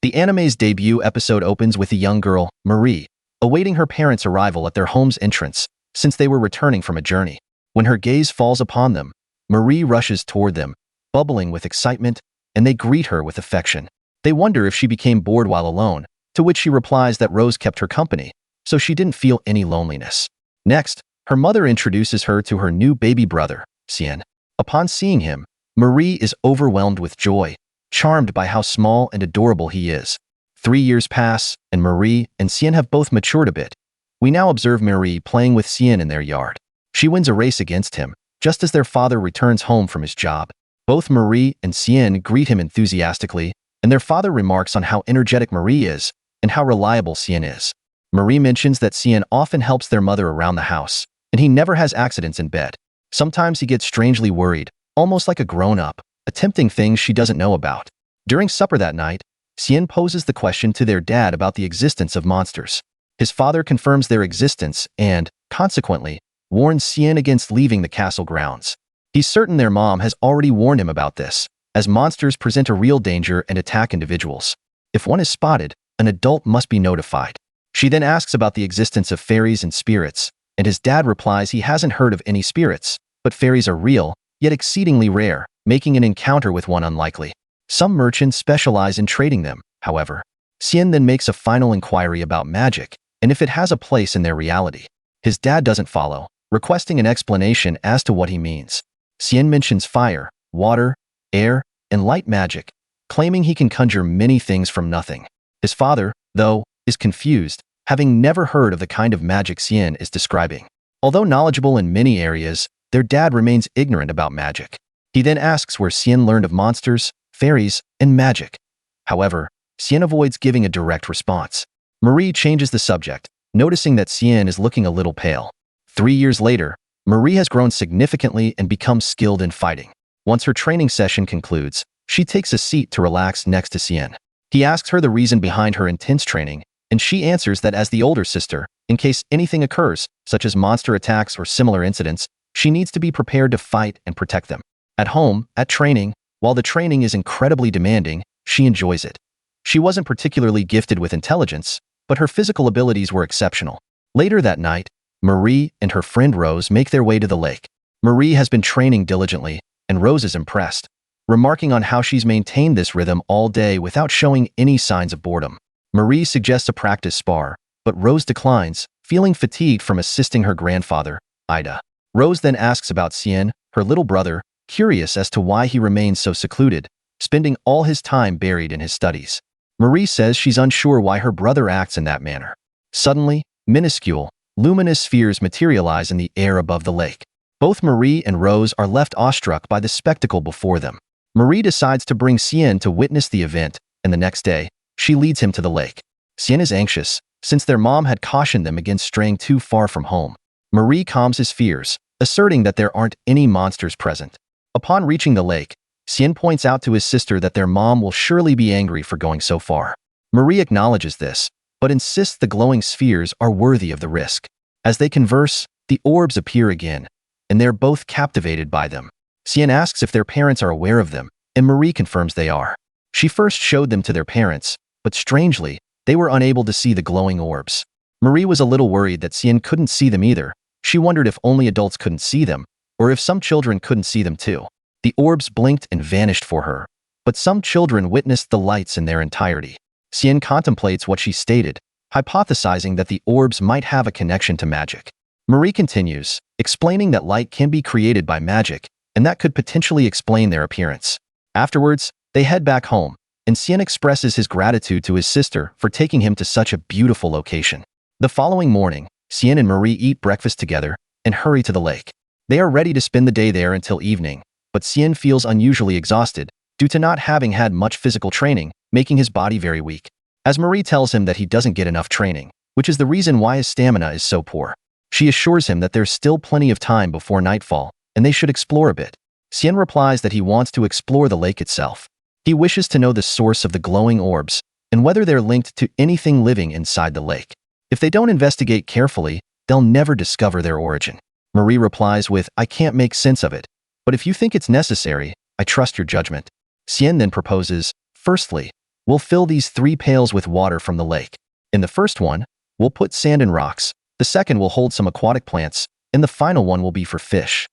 The anime's debut episode opens with a young girl, Marie, awaiting her parents' arrival at their home's entrance, since they were returning from a journey. When her gaze falls upon them, Marie rushes toward them, bubbling with excitement, and they greet her with affection. They wonder if she became bored while alone, to which she replies that Rose kept her company, so she didn't feel any loneliness. Next, her mother introduces her to her new baby brother, Sion. Upon seeing him, Marie is overwhelmed with joy, charmed by how small and adorable he is. 3 years pass, and Marie and Sion have both matured a bit. We now observe Marie playing with Sion in their yard. She wins a race against him, just as their father returns home from his job. Both Marie and Sion greet him enthusiastically, and their father remarks on how energetic Marie is and how reliable Sion is. Marie mentions that Sion often helps their mother around the house, and he never has accidents in bed. Sometimes he gets strangely worried, almost like a grown-up, attempting things she doesn't know about. During supper that night, Sion poses the question to their dad about the existence of monsters. His father confirms their existence and, consequently, warns Sion against leaving the castle grounds. He's certain their mom has already warned him about this, as monsters present a real danger and attack individuals. If one is spotted, an adult must be notified. She then asks about the existence of fairies and spirits, and his dad replies he hasn't heard of any spirits, but fairies are real, yet exceedingly rare, making an encounter with one unlikely. Some merchants specialize in trading them, however. Sion then makes a final inquiry about magic, and if it has a place in their reality. His dad doesn't follow, requesting an explanation as to what he means. Sion mentions fire, water, air, and light magic, claiming he can conjure many things from nothing. His father, though, is confused, having never heard of the kind of magic Sion is describing. Although knowledgeable in many areas, their dad remains ignorant about magic. He then asks where Sion learned of monsters, fairies, and magic. However, Sion avoids giving a direct response. Marie changes the subject, noticing that Sion is looking a little pale. 3 years later, Marie has grown significantly and becomes skilled in fighting. Once her training session concludes, she takes a seat to relax next to Sion. He asks her the reason behind her intense training, and she answers that as the older sister, in case anything occurs, such as monster attacks or similar incidents, she needs to be prepared to fight and protect them. At home, at training, while the training is incredibly demanding, she enjoys it. She wasn't particularly gifted with intelligence, but her physical abilities were exceptional. Later that night, Marie and her friend Rose make their way to the lake. Marie has been training diligently, and Rose is impressed, remarking on how she's maintained this rhythm all day without showing any signs of boredom. Marie suggests a practice spar, but Rose declines, feeling fatigued from assisting her grandfather, Ida. Rose then asks about Sion, her little brother, curious as to why he remains so secluded, spending all his time buried in his studies. Marie says she's unsure why her brother acts in that manner. Suddenly, minuscule, luminous spheres materialize in the air above the lake. Both Marie and Rose are left awestruck by the spectacle before them. Marie decides to bring Sion to witness the event, and the next day, she leads him to the lake. Sion is anxious, since their mom had cautioned them against straying too far from home. Marie calms his fears, asserting that there aren't any monsters present. Upon reaching the lake, Sion points out to his sister that their mom will surely be angry for going so far. Marie acknowledges this, but insists the glowing spheres are worthy of the risk. As they converse, the orbs appear again, and they're both captivated by them. Sion asks if their parents are aware of them, and Marie confirms they are. She first showed them to their parents, but strangely, they were unable to see the glowing orbs. Marie was a little worried that Sion couldn't see them either. She wondered if only adults couldn't see them, or if some children couldn't see them too. The orbs blinked and vanished for her, but some children witnessed the lights in their entirety. Sion contemplates what she stated, hypothesizing that the orbs might have a connection to magic. Marie continues, explaining that light can be created by magic, and that could potentially explain their appearance. Afterwards, they head back home, and Sion expresses his gratitude to his sister for taking him to such a beautiful location. The following morning, Sion and Marie eat breakfast together and hurry to the lake. They are ready to spend the day there until evening, but Sion feels unusually exhausted due to not having had much physical training, making his body very weak. As Marie tells him that he doesn't get enough training, which is the reason why his stamina is so poor. She assures him that there's still plenty of time before nightfall, and they should explore a bit. Sion replies that he wants to explore the lake itself. He wishes to know the source of the glowing orbs, and whether they're linked to anything living inside the lake. If they don't investigate carefully, they'll never discover their origin. Marie replies with, "I can't make sense of it, but if you think it's necessary, I trust your judgment." Sion then proposes, "Firstly, We'll fill these 3 pails with water from the lake. In the first one, we'll put sand and rocks. The second will hold some aquatic plants, and the final one will be for fish.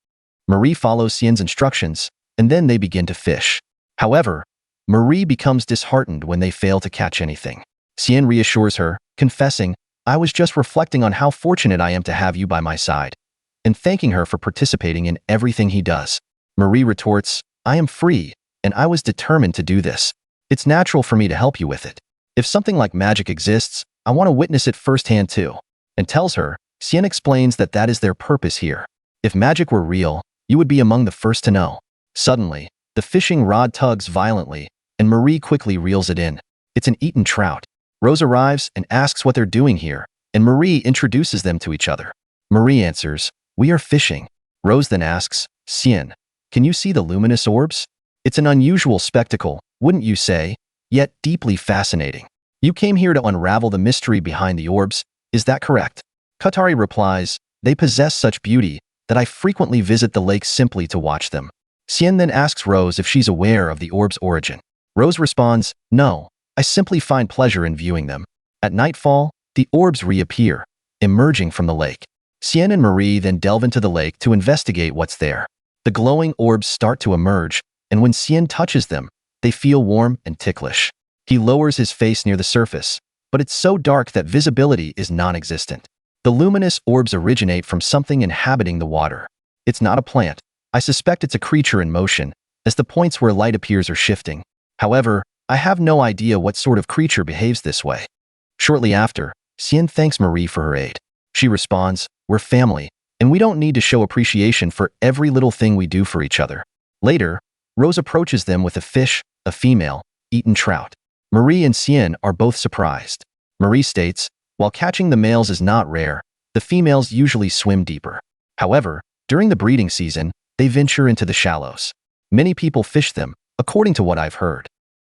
Marie follows Sion's instructions, and then they begin to fish. However, Marie becomes disheartened when they fail to catch anything. Sion reassures her, confessing, "I was just reflecting on how fortunate I am to have you by my side," and thanking her for participating in everything he does. Marie retorts, "I am free, and I was determined to do this. It's natural for me to help you with it. If something like magic exists, I want to witness it firsthand too," and tells her. Sion explains that that is their purpose here. If magic were real, you would be among the first to know. Suddenly, the fishing rod tugs violently, and Marie quickly reels it in. It's an eaten trout. Rose arrives and asks what they're doing here, and Marie introduces them to each other. Marie answers, "We are fishing." Rose then asks, "Sion, can you see the luminous orbs? It's an unusual spectacle, wouldn't you say? Yet deeply fascinating. You came here to unravel the mystery behind the orbs, is that correct?" Katari replies, "They possess such beauty that I frequently visit the lake simply to watch them." Sion then asks Rose if she's aware of the orb's origin. Rose responds, "No, I simply find pleasure in viewing them." At nightfall, the orbs reappear, emerging from the lake. Sion and Marie then delve into the lake to investigate what's there. The glowing orbs start to emerge, and when Sion touches them, they feel warm and ticklish. He lowers his face near the surface, but it's so dark that visibility is non-existent. The luminous orbs originate from something inhabiting the water. It's not a plant. I suspect it's a creature in motion, as the points where light appears are shifting. However, I have no idea what sort of creature behaves this way. Shortly after, Sion thanks Marie for her aid. She responds, "We're family, and we don't need to show appreciation for every little thing we do for each other." Later, Rose approaches them with a fish, a female, eaten trout. Marie and Sion are both surprised. Marie states, while catching the males is not rare, the females usually swim deeper. However, during the breeding season, they venture into the shallows. Many people fish them, according to what I've heard.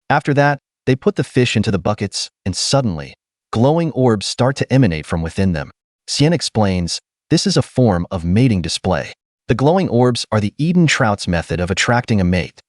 After that, they put the fish into the buckets, and suddenly, glowing orbs start to emanate from within them. Sion explains, this is a form of mating display. The glowing orbs are the Eden trout's method of attracting a mate.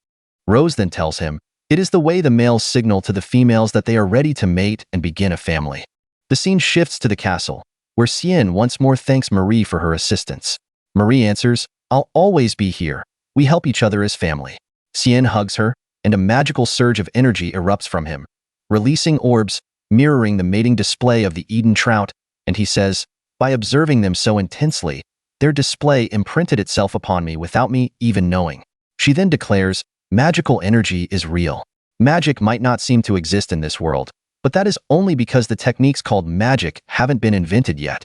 Rose then tells him, it is the way the males signal to the females that they are ready to mate and begin a family. The scene shifts to the castle, where Sion once more thanks Marie for her assistance. Marie answers, "I'll always be here. We help each other as family." Sion hugs her, and a magical surge of energy erupts from him, releasing orbs, mirroring the mating display of the Eden trout, and he says, by observing them so intensely, their display imprinted itself upon me without me even knowing. She then declares, magical energy is real. Magic might not seem to exist in this world, but that is only because the techniques called magic haven't been invented yet.